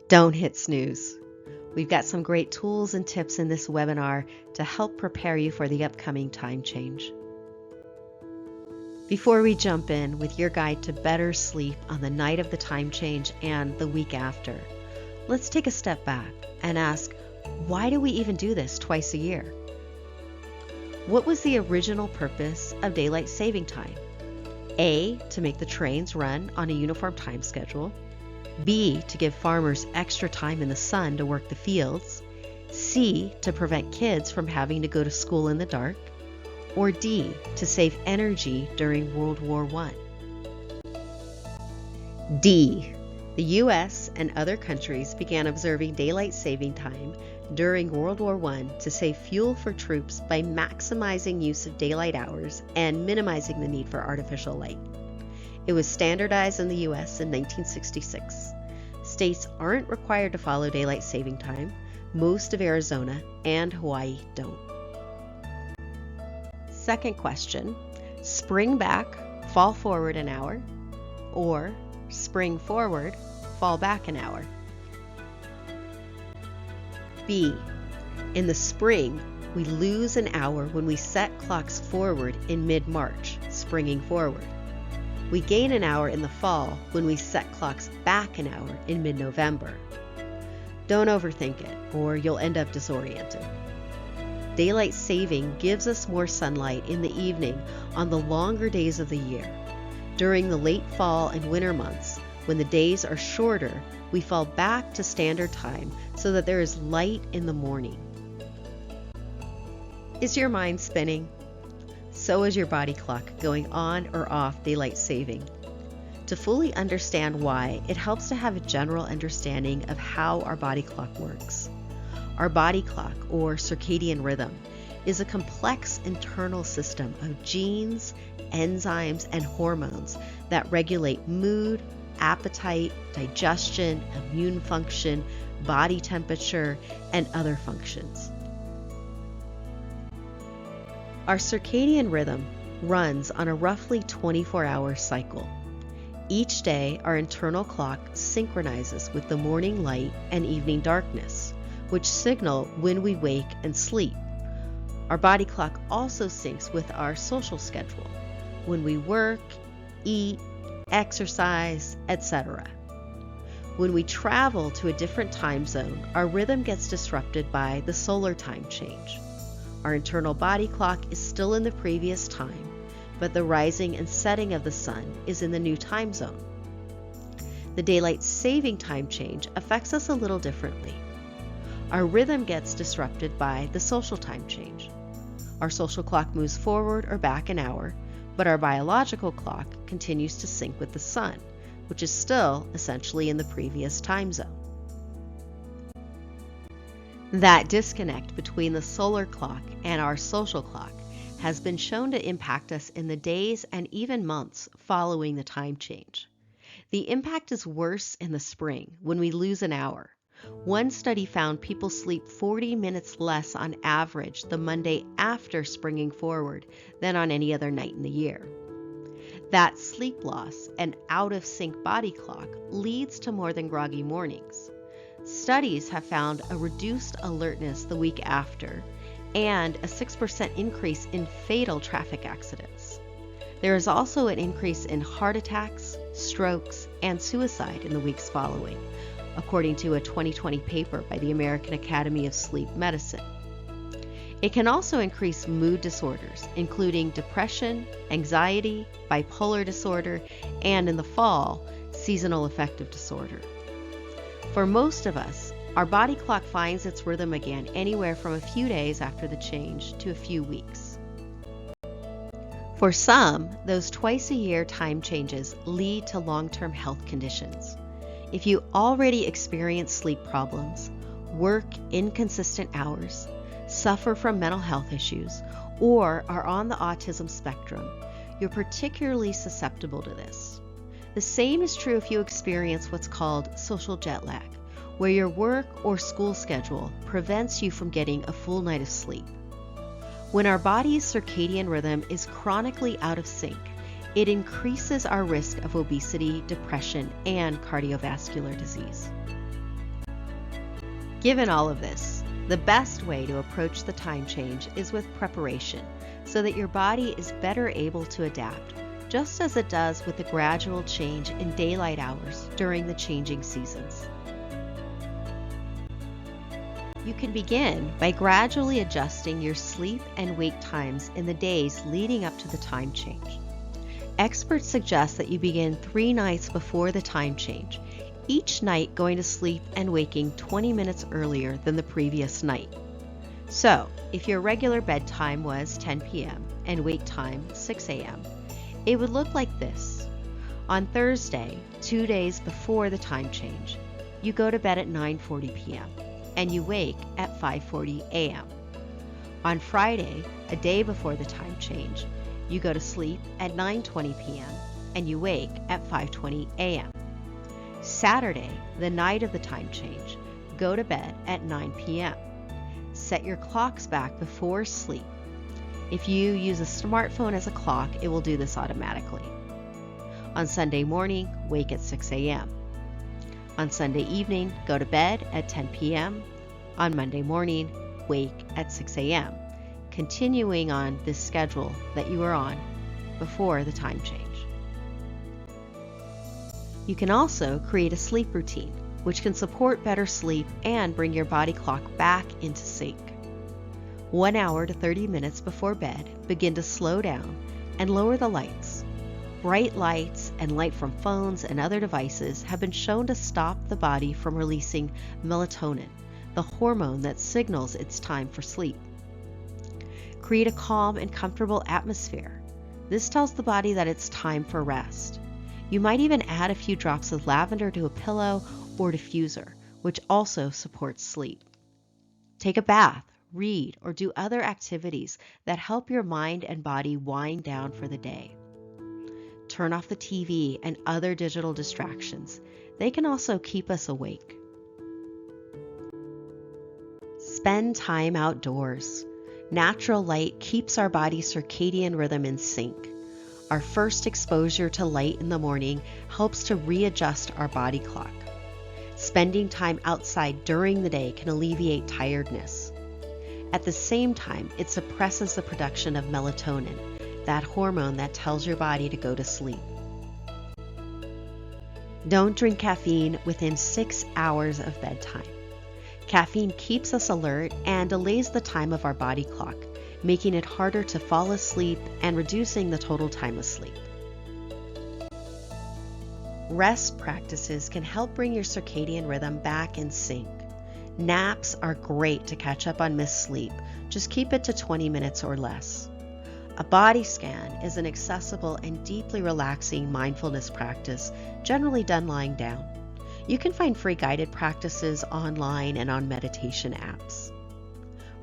Don't hit snooze. We've got some great tools and tips in this webinar to help prepare you for the upcoming time change. Before we jump in with your guide to better sleep on the night of the time change and the week after, let's take a step back and ask, why do we even do this twice a year? What was the original purpose of daylight saving time? A, to make the trains run on a uniform time schedule. B, to give farmers extra time in the sun to work the fields. C, to prevent kids from having to go to school in the dark. Or D, to save energy during World War I. D, the U.S. and other countries began observing daylight saving time during World War I to save fuel for troops by maximizing use of daylight hours and minimizing the need for artificial light. It was standardized in the U.S. in 1966. States aren't required to follow daylight saving time. Most of Arizona and Hawaii don't. Second question, spring back, fall forward an hour, or spring forward, fall back an hour? B, in the spring, we lose an hour when we set clocks forward in mid-March, springing forward. We gain an hour in the fall when we set clocks back an hour in mid-November. Don't overthink it, or you'll end up disoriented. Daylight saving gives us more sunlight in the evening on the longer days of the year. During the late fall and winter months, when the days are shorter, we fall back to standard time so that there is light in the morning. Is your mind spinning? So is your body clock going on or off daylight saving. To fully understand why, it helps to have a general understanding of how our body clock works. Our body clock, or circadian rhythm, is a complex internal system of genes, enzymes, and hormones that regulate mood, appetite, digestion, immune function, body temperature, and other functions. Our circadian rhythm runs on a roughly 24-hour cycle. Each day, our internal clock synchronizes with the morning light and evening darkness, which signal when we wake and sleep. Our body clock also syncs with our social schedule, when we work, eat, exercise, etc. When we travel to a different time zone, our rhythm gets disrupted by the solar time change. Our internal body clock is still in the previous time, but the rising and setting of the sun is in the new time zone. The daylight saving time change affects us a little differently. Our rhythm gets disrupted by the social time change. Our social clock moves forward or back an hour, but our biological clock continues to sync with the sun, which is still essentially in the previous time zone. That disconnect between the solar clock and our social clock has been shown to impact us in the days and even months following the time change. The impact is worse in the spring when we lose an hour. One study found people sleep 40 minutes less on average the Monday after springing forward than on any other night in the year. That sleep loss and out-of-sync body clock leads to more than groggy mornings. Studies have found a reduced alertness the week after and a 6% increase in fatal traffic accidents. There is also an increase in heart attacks, strokes, and suicide in the weeks following, according to a 2020 paper by the American Academy of Sleep Medicine. It can also increase mood disorders, including depression, anxiety, bipolar disorder, and in the fall, seasonal affective disorder. For most of us, our body clock finds its rhythm again anywhere from a few days after the change to a few weeks. For some, those twice-a-year time changes lead to long-term health conditions. If you already experience sleep problems, work inconsistent hours, suffer from mental health issues, or are on the autism spectrum, you're particularly susceptible to this. The same is true if you experience what's called social jet lag, where your work or school schedule prevents you from getting a full night of sleep. When our body's circadian rhythm is chronically out of sync, it increases our risk of obesity, depression, and cardiovascular disease. Given all of this, the best way to approach the time change is with preparation, so that your body is better able to adapt, just as it does with the gradual change in daylight hours during the changing seasons. You can begin by gradually adjusting your sleep and wake times in the days leading up to the time change. Experts suggest that you begin 3 nights before the time change, each night going to sleep and waking 20 minutes earlier than the previous night. So, if your regular bedtime was 10 p.m. and wake time 6 a.m., it would look like this. On Thursday, 2 days before the time change, you go to bed at 9:40 p.m. and you wake at 5:40 a.m. On Friday, a day before the time change, you go to sleep at 9:20 p.m. and you wake at 5:20 a.m. Saturday, the night of the time change, go to bed at 9 p.m. Set your clocks back before sleep. If you use a smartphone as a clock, it will do this automatically. On Sunday morning, wake at 6 a.m. On Sunday evening, go to bed at 10 p.m. On Monday morning, wake at 6 a.m., continuing on this schedule that you were on before the time change. You can also create a sleep routine, which can support better sleep and bring your body clock back into sync. 1 hour to 30 minutes before bed, begin to slow down and lower the lights. Bright lights and light from phones and other devices have been shown to stop the body from releasing melatonin, the hormone that signals it's time for sleep. Create a calm and comfortable atmosphere. This tells the body that it's time for rest. You might even add a few drops of lavender to a pillow or diffuser, which also supports sleep. Take a bath, read, or do other activities that help your mind and body wind down for the day. Turn off the TV and other digital distractions. They can also keep us awake. Spend time outdoors. Natural light keeps our body's circadian rhythm in sync. Our first exposure to light in the morning helps to readjust our body clock. Spending time outside during the day can alleviate tiredness. At the same time, it suppresses the production of melatonin, that hormone that tells your body to go to sleep. Don't drink caffeine within 6 hours of bedtime. Caffeine keeps us alert and delays the time of our body clock, making it harder to fall asleep and reducing the total time asleep. Rest practices can help bring your circadian rhythm back in sync. Naps are great to catch up on missed sleep. Just keep it to 20 minutes or less. A body scan is an accessible and deeply relaxing mindfulness practice, generally done lying down. You can find free guided practices online and on meditation apps.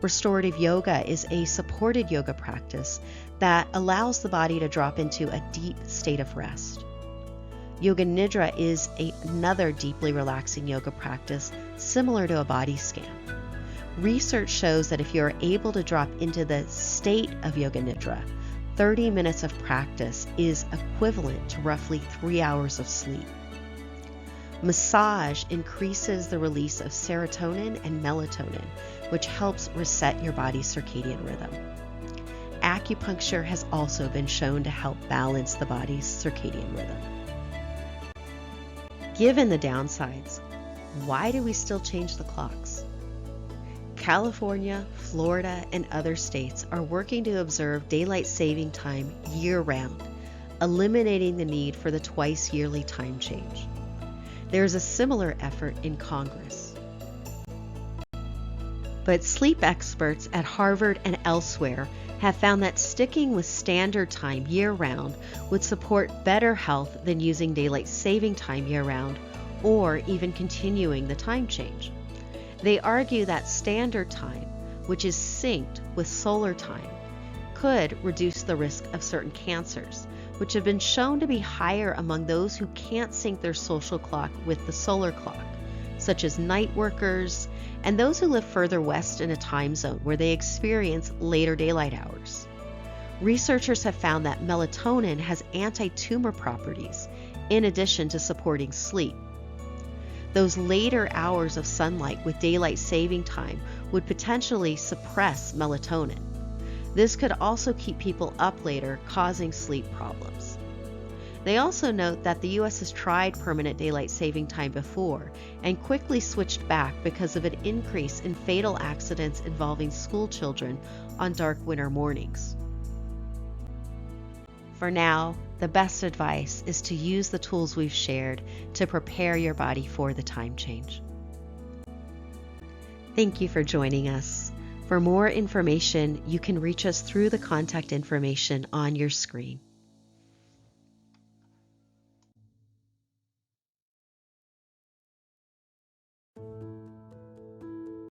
Restorative yoga is a supported yoga practice that allows the body to drop into a deep state of rest. Yoga Nidra is another deeply relaxing yoga practice similar to a body scan. Research shows that if you are able to drop into the state of Yoga Nidra, 30 minutes of practice is equivalent to roughly 3 hours of sleep. Massage increases the release of serotonin and melatonin, which helps reset your body's circadian rhythm. Acupuncture has also been shown to help balance the body's circadian rhythm. Given the downsides, why do we still change the clocks? California, Florida, and other states are working to observe daylight saving time year-round, eliminating the need for the twice-yearly time change. There is a similar effort in Congress. But sleep experts at Harvard and elsewhere have found that sticking with standard time year-round would support better health than using daylight saving time year-round or even continuing the time change. They argue that standard time, which is synced with solar time, could reduce the risk of certain cancers, which have been shown to be higher among those who can't sync their social clock with the solar clock, such as night workers and those who live further west in a time zone where they experience later daylight hours. Researchers have found that melatonin has anti-tumor properties in addition to supporting sleep. Those later hours of sunlight with daylight saving time would potentially suppress melatonin. This could also keep people up later, causing sleep problems. They also note that the US has tried permanent daylight saving time before and quickly switched back because of an increase in fatal accidents involving school children on dark winter mornings. For now, the best advice is to use the tools we've shared to prepare your body for the time change. Thank you for joining us. For more information, you can reach us through the contact information on your screen.